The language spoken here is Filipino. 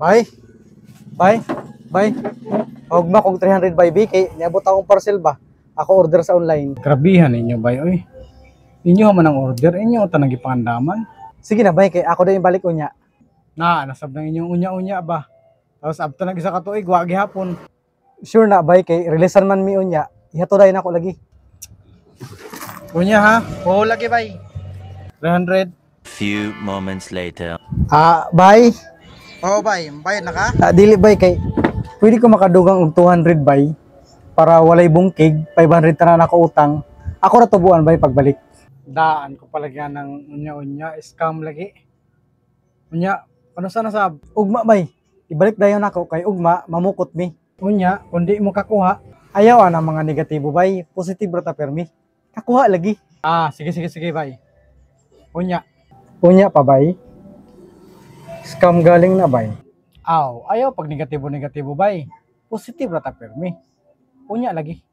Bay, bay, bay. Huwag ma kung 300 bay B, kay niabot akong parcel ba? Ako order sa online. Grabihan ninyo bay oy. Inyo man ang order, inyo ta nagipangandaman. Sige na bay, kay ako din balik unya. Nasab na inyong unya-unya ba. Tapos abta nag isa ka tuig, wa gihapon. Sure na bay, kay releasean man mi unya. Ihato dayon ako lagi. Unya ha. Oo lagi bay. 300. Few moments later. Bay. Oo bay, bayad na ka? Dili bay, kay pwede ko makadugang og 200 bay para walay bungkig, 500 ta na ako utang. Ako ra tubuan bay pagbalik. Daan ko palagyan ng unya-unya, scam lagi. Unya, ano sana sab? Ugma bay, ibalik dayon ako kay ugma mamukot mi. Unya, kundi mo kakuha. Ayaw ang mga negatibo bay, positive ra ta permi. Kakuha lagi. Sige bay. Unya. Unya pa bay. Scam galing na bay. Ayaw pag negatibo bay. Positive ra ta permi. Unya lagi.